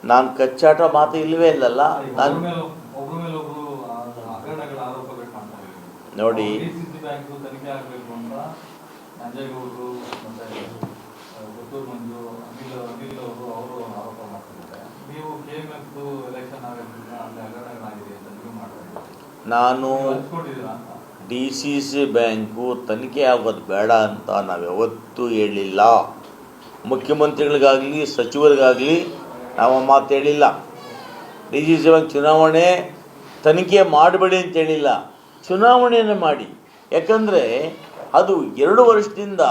ನಾನು ಕಚ್ಚಾಟ ಮಾತು ಇಲ್ಲವೇ ಇಲ್ಲಲ್ಲ. ನಾನು ನೋಡಿ ನಾನು DCC ಬ್ಯಾಂಕು ತನಿಖೆ ಆಗೋದು ಬೇಡ ಅಂತ ನಾವು ಯಾವತ್ತೂ ಹೇಳಿಲ್ಲ. ಮುಖ್ಯಮಂತ್ರಿಗಳಿಗಾಗಲಿ ಸಚಿವರಿಗಾಗಲಿ ನಾವು ಮಾತು ಹೇಳಿಲ್ಲ. DCC ಬ್ಯಾಂಕ್ ಚುನಾವಣೆ ತನಿಖೆ ಮಾಡಬೇಡಿ ಅಂತ ಹೇಳಿಲ್ಲ, ಚುನಾವಣೆಯನ್ನು ಮಾಡಿ. ಯಾಕಂದರೆ ಅದು 2 ವರ್ಷದಿಂದ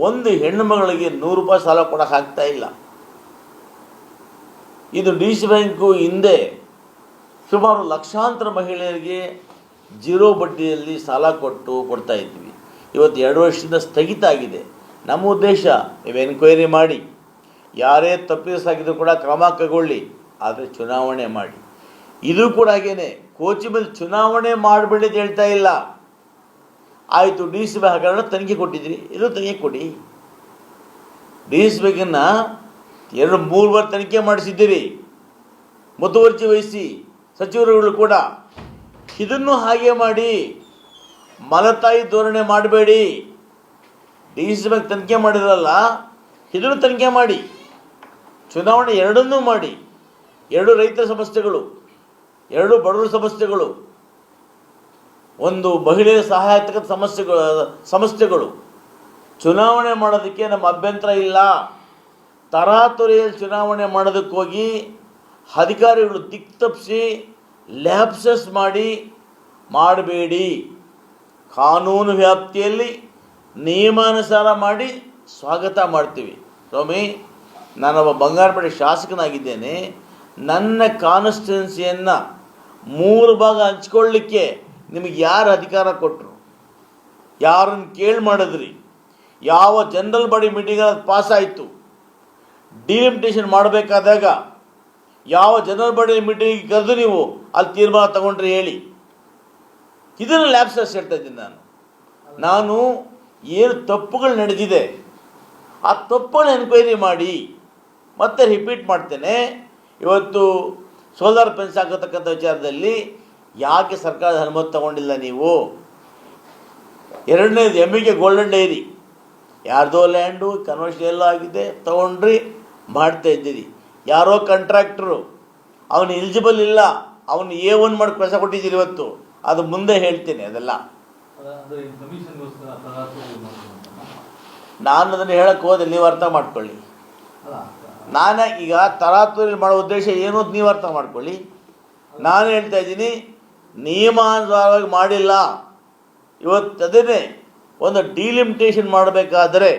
ಒಂದು ಹೆಣ್ಣು ಮಗಳಿಗೆ 100 ರೂಪಾಯಿ ಸಾಲ ಕೊಡೋಕ್ಕಾಗ್ತಾ ಇಲ್ಲ. ಇದು DCC ಬ್ಯಾಂಕು ಹಿಂದೆ ಸುಮಾರು ಲಕ್ಷಾಂತರ ಮಹಿಳೆಯರಿಗೆ 0 ಬಡ್ಡಿಯಲ್ಲಿ ಸಾಲ ಕೊಡ್ತಾ ಇದ್ವಿ. ಇವತ್ತು 2 ವರ್ಷದಿಂದ ಸ್ಥಗಿತ ಆಗಿದೆ. ನಮ್ಮ ಉದ್ದೇಶ ನೀವು ಎನ್ಕ್ವೈರಿ ಮಾಡಿ, ಯಾರೇ ತಪ್ಪಿಸಾಗಿದ್ರು ಕೂಡ ಕ್ರಮ ಕೈಗೊಳ್ಳಿ, ಆದರೆ ಚುನಾವಣೆ ಮಾಡಿ. ಇದು ಕೂಡ ಹಾಗೇನೆ, ಕೋಚಿ ಮೇಲೆ ಚುನಾವಣೆ ಮಾಡಬೇಡಿ ಅಂತ ಹೇಳ್ತಾ ಇಲ್ಲ. ಆಯಿತು, DCC ಬ್ಯಾಂಕ್ ಹಗರಣ ತನಿಖೆ ಕೊಟ್ಟಿದ್ರಿ, ಇದು ತನಿಖೆ ಕೊಡಿ. DCC ಬ್ಯಾಂಕನ್ನು 2-3 ಬಾರಿ ತನಿಖೆ ಮಾಡಿಸಿದ್ದೀರಿ, ಮುತುವರ್ಜಿ ವಹಿಸಿ ಸಚಿವರುಗಳು ಕೂಡ. ಇದನ್ನು ಹಾಗೆ ಮಾಡಿ, ಮಲತಾಯಿ ಧೋರಣೆ ಮಾಡಬೇಡಿ. DCC ಬ್ಯಾಂಕ್ ತನಿಖೆ ಮಾಡಿರಲ್ಲ, ಇದನ್ನು ತನಿಖೆ ಮಾಡಿ. ಚುನಾವಣೆ ಎರಡನ್ನೂ ಮಾಡಿ. 2 ರೈತರ ಸಮಸ್ಯೆಗಳು, 2 ಬಡವರ ಸಮಸ್ಯೆಗಳು, ಒಂದು ಮಹಿಳೆಯರ ಸಹಾಯಕ ಸಮಸ್ಯೆಗಳು. ಚುನಾವಣೆ ಮಾಡೋದಕ್ಕೆ ನಮ್ಮ ಅಭ್ಯಂತರ ಇಲ್ಲ. ತರಾತುರಿಯಲ್ಲಿ ಚುನಾವಣೆ ಮಾಡೋದಕ್ಕೋಗಿ ಅಧಿಕಾರಿಗಳು ದಿಕ್ತಪ್ಪಿಸಿ ಲ್ಯಾಪ್ಸಸ್ ಮಾಡಬೇಡಿ. ಕಾನೂನು ವ್ಯಾಪ್ತಿಯಲ್ಲಿ ನಿಯಮಾನುಸಾರ ಮಾಡಿ ಸ್ವಾಗತ ಮಾಡ್ತೀವಿ. ಸ್ವಾಮಿ, ನಾನೊಬ್ಬ ಬಂಗಾರಪೇಟೆ ಶಾಸಕನಾಗಿದ್ದೇನೆ. ನನ್ನ ಕಾನ್ಸ್ಟಿಟ್ಯೂನ್ಸಿಯನ್ನು 3 ಭಾಗ ಹಂಚ್ಕೊಳ್ಳಿಕ್ಕೆ ನಿಮಗೆ ಯಾರು ಅಧಿಕಾರ ಕೊಟ್ಟರು? ಯಾರನ್ನು ಕೇಳಿ ಮಾಡಿದ್ರಿ? ಯಾವ ಜನರಲ್ ಬಾಡಿ ಮೀಟಿಂಗಲ್ಲಿ ಪಾಸ್ ಆಯಿತು? ಡಿಲಿಮಿಟೇಷನ್ ಮಾಡಬೇಕಾದಾಗ ಯಾವ ಜನರಲ್ ಬಾಡಿ ಮೀಟಿಂಗ್ ಕರೆದು ನೀವು ಅಲ್ಲಿ ತೀರ್ಮಾನ ತಗೊಂಡ್ರೆ ಹೇಳಿ. ಇದನ್ನು ಲ್ಯಾಪ್ಸಸ್ ಹೇಳ್ತಾ ಇದ್ದೀನಿ. ನಾನು ಏನು ತಪ್ಪುಗಳು ನಡೆದಿದೆ ಆ ತಪ್ಪುಗಳನ್ನ ಎನ್ಕ್ವೈರಿ ಮಾಡಿ. ಮತ್ತೆ ರಿಪೀಟ್ ಮಾಡ್ತೇನೆ, ಇವತ್ತು ಸೋಲಾರ್ ಫೆನ್ಸ್ ಹಾಕತಕ್ಕಂಥ ವಿಚಾರದಲ್ಲಿ ಯಾಕೆ ಸರ್ಕಾರದ ಅನುಮತಿ ತಗೊಂಡಿಲ್ಲ ನೀವು? 2ನೇದು ಎಮ್ಮಿಗೆ ಗೋಲ್ಡನ್ ಡೈರಿ, ಯಾರ್ದೋ ಲ್ಯಾಂಡು ಕನ್ವರ್ಷನ್ ಎಲ್ಲ ಆಗಿದೆ, ತೊಗೊಂಡ್ರಿ ಮಾಡ್ತಾ ಇದ್ದೀರಿ. ಯಾರೋ ಕಾಂಟ್ರಾಕ್ಟ್ರು ಅವನು ಎಲಿಜಿಬಲ್ ಇಲ್ಲ, ಅವನು A1 ಮಾಡಿ ಕೆಲಸ ಕೊಟ್ಟಿದ್ದೀರಿ. ಇವತ್ತು ಅದು ಮುಂದೆ ಹೇಳ್ತೀನಿ. ಅದೆಲ್ಲ ನಾನು ಅದನ್ನು ಹೇಳಕ್ಕೆ ಹೋದೆ, ನೀವು ಅರ್ಥ ಮಾಡ್ಕೊಳ್ಳಿ. ನಾನು ಈಗ ತರಾತುರಿ ಮಾಡೋ ಉದ್ದೇಶ ಏನು ಅಂತ ನೀವು ಅರ್ಥ ಮಾಡ್ಕೊಳ್ಳಿ. ನಾನು ಹೇಳ್ತಾ ಇದ್ದೀನಿ, ನಿಯಮಾನುಸಾರವಾಗಿ ಮಾಡಿಲ್ಲ. ಇವತ್ತು ಅದನ್ನೇ ಒಂದು ಡಿಲಿಮಿಟೇಷನ್ ಮಾಡಬೇಕಾದರೆ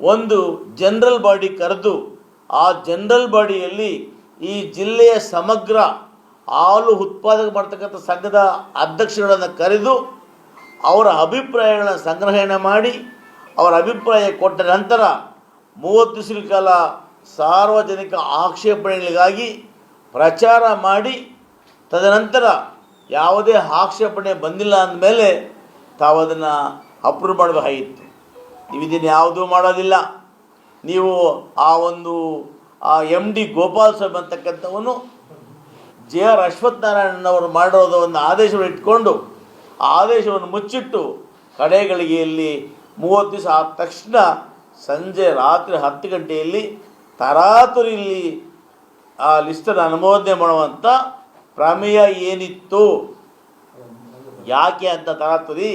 ಒಂದು ಜನರಲ್ ಬಾಡಿ ಕರೆದು, ಆ ಜನರಲ್ ಬಾಡಿಯಲ್ಲಿ ಈ ಜಿಲ್ಲೆಯ ಸಮಗ್ರ ಹಾಲು ಉತ್ಪಾದಕ ಮಾಡ್ತಕ್ಕಂಥ ಸಂಘದ ಅಧ್ಯಕ್ಷಗಳನ್ನು ಕರೆದು ಅವರ ಅಭಿಪ್ರಾಯಗಳನ್ನು ಸಂಗ್ರಹಣೆ ಮಾಡಿ, ಅವರ ಅಭಿಪ್ರಾಯ ಕೊಟ್ಟ ನಂತರ 30 ದಿವಸಗಳ ಕಾಲ ಸಾರ್ವಜನಿಕ ಆಕ್ಷೇಪಣೆಗಳಿಗಾಗಿ ಪ್ರಚಾರ ಮಾಡಿ, ತದನಂತರ ಯಾವುದೇ ಆಕ್ಷೇಪಣೆ ಬಂದಿಲ್ಲ ಅಂದಮೇಲೆ ತಾವು ಅದನ್ನು ಅಪ್ರೂವ್ ಮಾಡಬೇಕಾಗಿತ್ತು. ನೀವು ಇದನ್ನು ಯಾವುದೂ ಮಾಡೋದಿಲ್ಲ. ನೀವು ಆ MD ಗೋಪಾಲ್ ಸ್ವಾಮಿ ಅಂತಕ್ಕಂಥವನು JR ಅಶ್ವತ್ಥನಾರಾಯಣನವರು ಮಾಡಿರೋದು ಒಂದು ಆದೇಶವನ್ನು ಇಟ್ಕೊಂಡು ಆ ಆದೇಶವನ್ನು ಮುಚ್ಚಿಟ್ಟು ಕಡೆಗಳಿಗೆಯಲ್ಲಿ 30 ದಿವಸ ಆದ ತಕ್ಷಣ ಸಂಜೆ ರಾತ್ರಿ 10 ಗಂಟೆಯಲ್ಲಿ ತರಾತುರಿಯಲ್ಲಿ ಆ ಲಿಸ್ಟನ್ನು ಅನುಮೋದನೆ ಮಾಡುವಂಥ ಪ್ರಮೇಯ ಏನಿತ್ತು? ಯಾಕೆ ಅಂತ ತರಾತುರಿ?